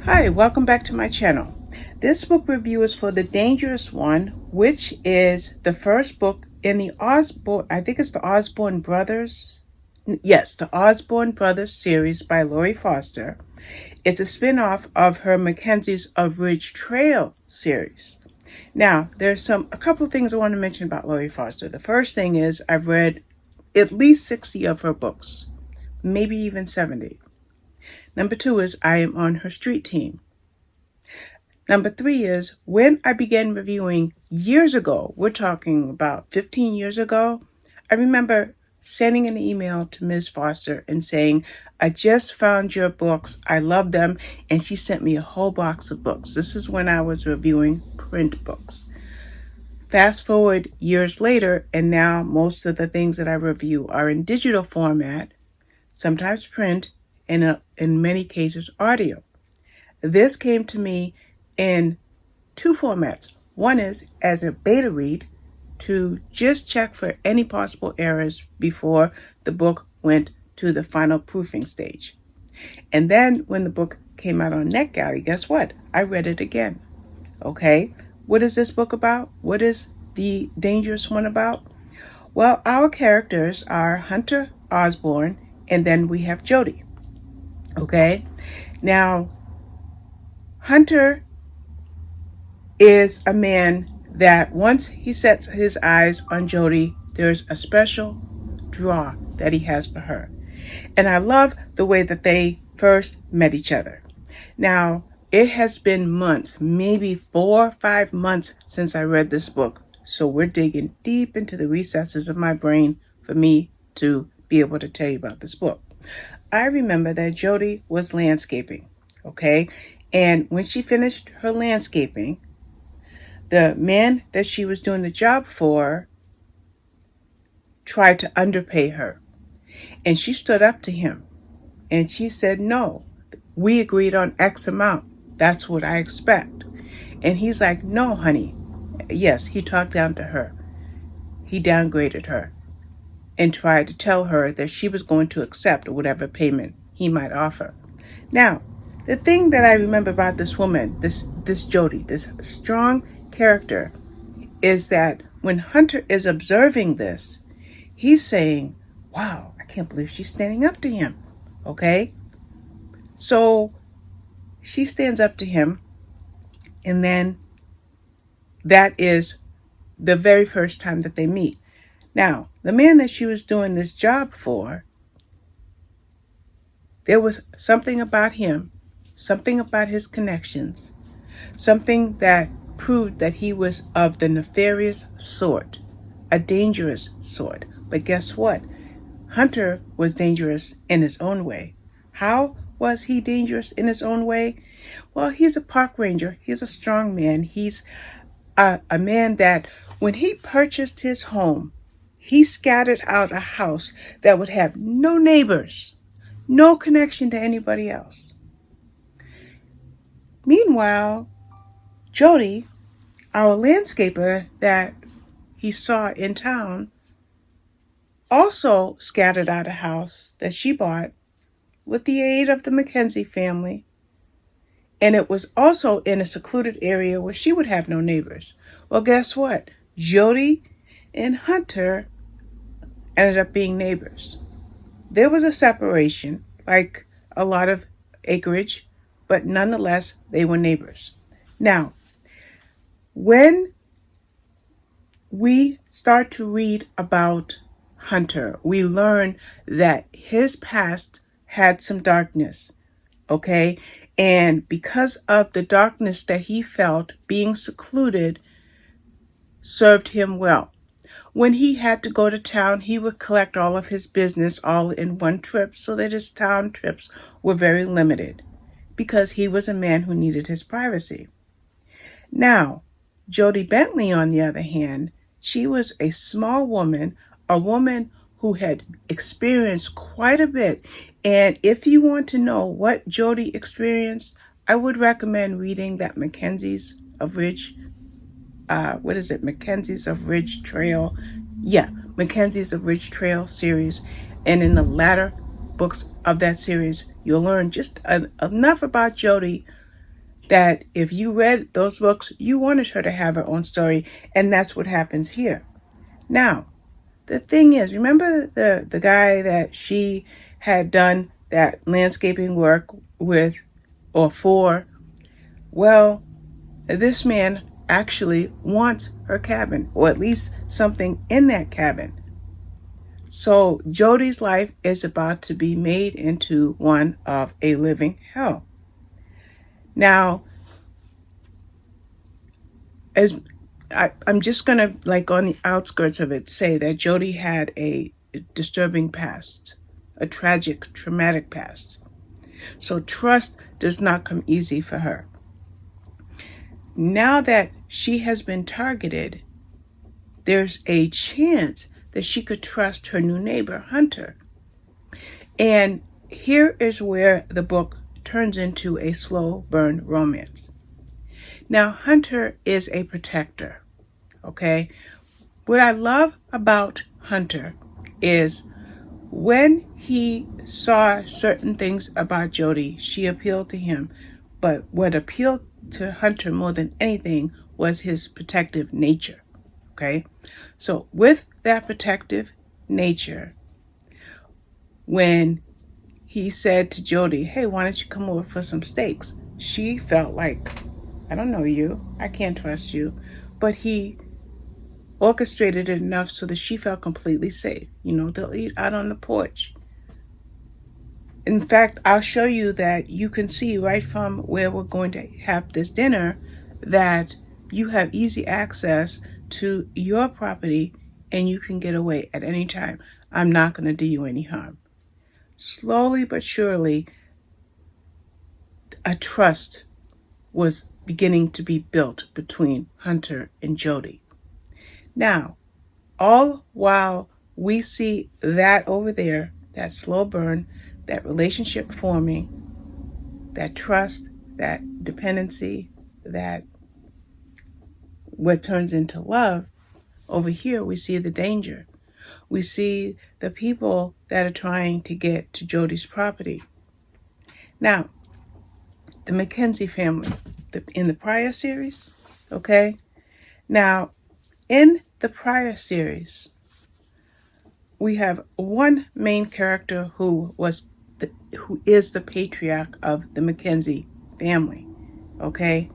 Hi, welcome back to my channel. This book review is for The Dangerous One, which is the first book in the Osborne, I think it's the Osborne Brothers. Yes, the Osborne Brothers series by Lori Foster. It's a spin-off of her Mackenzies of Ridge Trail series. Now, there's a couple of things I want to mention about Lori Foster. The first thing is I've read at least 60 of her books, maybe even 70. Number 2 is I am on her street team. Number 3 is when I began reviewing years ago, we're talking about 15 years ago, I remember sending an email to Ms. Foster and saying, I just found your books. I love them. And she sent me a whole box of books. This is when I was reviewing print books. Fast forward years later, and now most of the things that I review are in digital format, sometimes print, and in many cases audio. This came to me in 2 formats. One is as a beta read to just check for any possible errors before the book went to the final proofing stage. And then when the book came out on NetGalley, guess what? I read it again. Okay, what is this book about? What is The Dangerous One about? Well, our characters are Hunter Osborne, and then we have Jody. Okay, now Hunter is a man that once he sets his eyes on Jody, there's a special draw that he has for her. And I love the way that they first met each other. Now, it has been months, maybe 4 or 5 months since I read this book. So we're digging deep into the recesses of my brain for me to be able to tell you about this book. I remember that Jody was landscaping, okay? And when she finished her landscaping, the man that she was doing the job for tried to underpay her. And she stood up to him. And she said, no, we agreed on X amount. That's what I expect. And he's like, no, honey. Yes, he talked down to her. He downgraded her and tried to tell her that she was going to accept whatever payment he might offer. Now, the thing that I remember about this woman, this Jody, this strong character, is that when Hunter is observing this, he's saying, wow, I can't believe she's standing up to him. Okay? So she stands up to him, and then that is the very first time that they meet. Now, the man that she was doing this job for, there was something about him, something about his connections, something that proved that he was of the nefarious sort, a dangerous sort. But guess what? Hunter was dangerous in his own way. How was he dangerous in his own way? Well, he's a park ranger. He's a strong man. He's a man that when he purchased his home, he scattered out a house that would have no neighbors, no connection to anybody else. Meanwhile, Jody, our landscaper that he saw in town, also scattered out a house that she bought with the aid of the Mackenzie family. And it was also in a secluded area where she would have no neighbors. Well, guess what? Jody and Hunter ended up being neighbors. There was a separation, like a lot of acreage, but nonetheless, they were neighbors. Now, when we start to read about Hunter, we learn that his past had some darkness, okay? And because of the darkness that he felt, being secluded served him well. When he had to go to town, he would collect all of his business all in one trip so that his town trips were very limited because he was a man who needed his privacy. Now, Jody Bentley, on the other hand, she was a small woman, a woman who had experienced quite a bit. And if you want to know what Jody experienced, I would recommend reading that Mackenzies of Ridge Mackenzies of Ridge Trail. Yeah, Mackenzies of Ridge Trail series. And in the latter books of that series, you'll learn just enough about Jody that if you read those books, you wanted her to have her own story, and that's what happens here. Now, the thing is, remember the guy that she had done that landscaping work with or for? Well, this man actually wants her cabin, or at least something in that cabin. So Jody's life is about to be made into one of a living hell. Now, I'm just going to, like on the outskirts of it, say that Jody had a disturbing past, a tragic, traumatic past. So trust does not come easy for her. Now that she has been targeted, there's a chance that she could trust her new neighbor, Hunter. And here is where the book turns into a slow burn romance. Now, Hunter is a protector, okay? What I love about Hunter is when he saw certain things about Jody, she appealed to him. But what appealed to Hunter more than anything was his protective nature, okay? So with that protective nature, when he said to Jody, hey, why don't you come over for some steaks? She felt like, I don't know you, I can't trust you. But he orchestrated it enough so that she felt completely safe. They'll eat out on the porch. In fact, I'll show you that you can see right from where we're going to have this dinner that you have easy access to your property and you can get away at any time. I'm not going to do you any harm. Slowly but surely, a trust was beginning to be built between Hunter and Jody. Now, all while we see that over there, that slow burn, that relationship forming, that trust, that dependency, that what turns into love, over here we see the danger. We see the people that are trying to get to Jody's property. Now, the Mackenzie family, in the prior series, okay? Now, in the prior series, we have one main character who is the patriarch of the Mackenzie family, okay?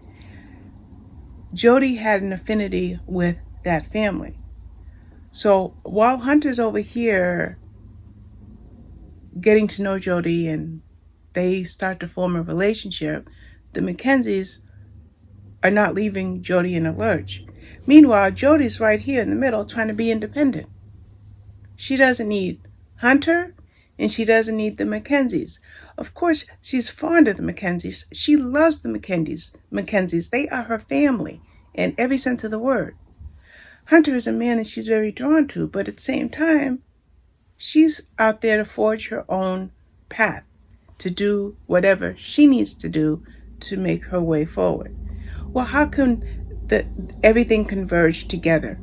Jody had an affinity with that family. So while Hunter's over here getting to know Jody and they start to form a relationship, the Mackenzies are not leaving Jody in a lurch. Meanwhile, Jody's right here in the middle trying to be independent. She doesn't need Hunter and she doesn't need the Mackenzies. Of course, she's fond of the Mackenzies. She loves the Mackenzies. They are her family in every sense of the word. Hunter is a man that she's very drawn to, but at the same time, she's out there to forge her own path, to do whatever she needs to do to make her way forward. Well, how can everything converge together?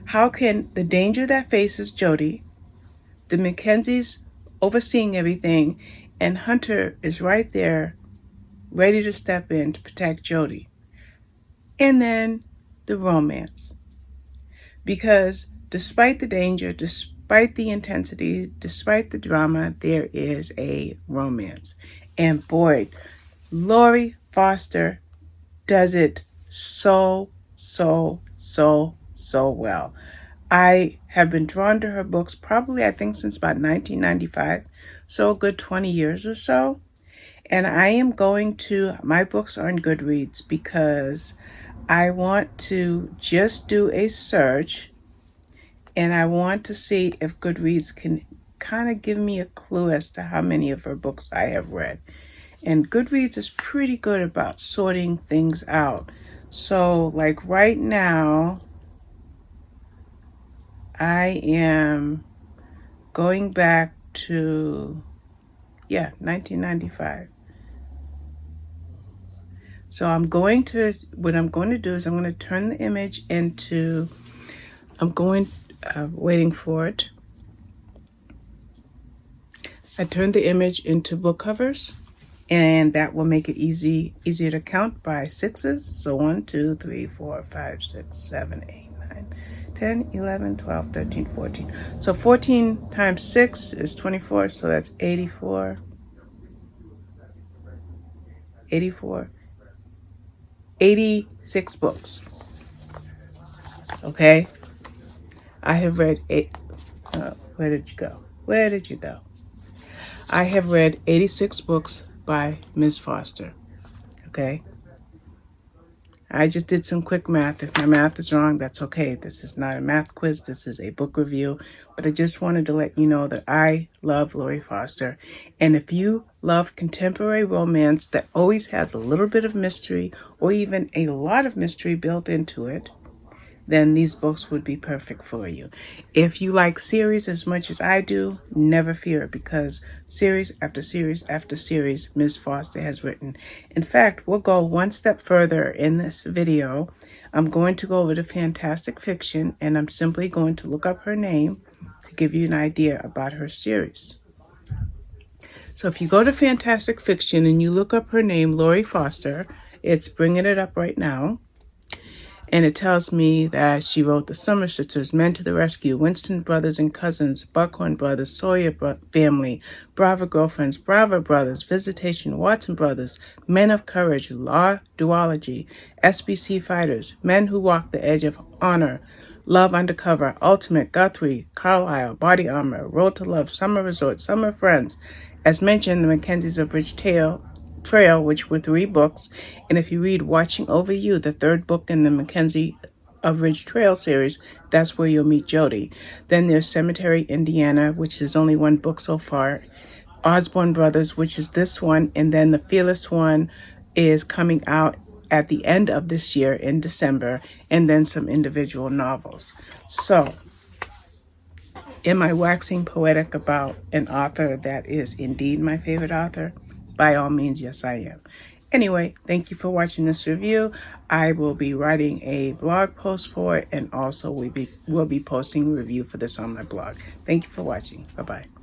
How can the danger that faces Jody, the Mackenzies overseeing everything, and Hunter is right there, ready to step in to protect Jody? And then the romance. Because despite the danger, despite the intensity, despite the drama, there is a romance. And boy, Lori Foster does it so well. I have been drawn to her books probably, I think, since about 1995, so a good 20 years or so. And I am my books are in Goodreads because I want to just do a search and I want to see if Goodreads can kind of give me a clue as to how many of her books I have read. And Goodreads is pretty good about sorting things out. So like right now, I am going back to, 1995. So what I'm going to do is I'm going to turn the image into, waiting for it. I turned the image into book covers, and that will make it easier to count by sixes. So 1, 2, 3, 4, 5, 6, 7, 8, 9, 10, 11, 12, 13, 14. So 14 times 6 is 24, so that's 84. 86 books. Okay? I have read where did you go? Where did you go? I have read 86 books by Ms. Foster. Okay? I just did some quick math. If my math is wrong, that's okay. This is not a math quiz. This is a book review. But I just wanted to let you know that I love Lori Foster. And if you love contemporary romance that always has a little bit of mystery or even a lot of mystery built into it, then these books would be perfect for you. If you like series as much as I do, never fear, because series after series after series Ms. Foster has written. In fact, we'll go one step further in this video. I'm going to go over to Fantastic Fiction, and I'm simply going to look up her name to give you an idea about her series. So if you go to Fantastic Fiction and you look up her name, Lori Foster, it's bringing it up right now. And it tells me that she wrote The Summer Sisters, Men to the Rescue, Winston Brothers and Cousins, Buckhorn Brothers, Sawyer Family, Brava Girlfriends, Brava Brothers, Visitation, Watson Brothers, Men of Courage, Law Duology, SBC Fighters, Men Who Walk the Edge of Honor, Love Undercover, Ultimate, Guthrie, Carlisle, Body Armor, Road to Love, Summer Resort, Summer Friends. As mentioned, The Mackenzies of Ridge Trail, which were 3 books. And if you read Watching Over You, the 3rd book in the Mackenzie of Ridge Trail series, that's where you'll meet Jody. Then there's Cemetery, Indiana, which is only 1 book so far. Osborne Brothers, which is this one. And then the Fearless one is coming out at the end of this year in December. And then some individual novels. So, am I waxing poetic about an author that is indeed my favorite author? By all means, yes, I am. Anyway, thank you for watching this review. I will be writing a blog post for it, and also we'll be posting a review for this on my blog. Thank you for watching. Bye-bye.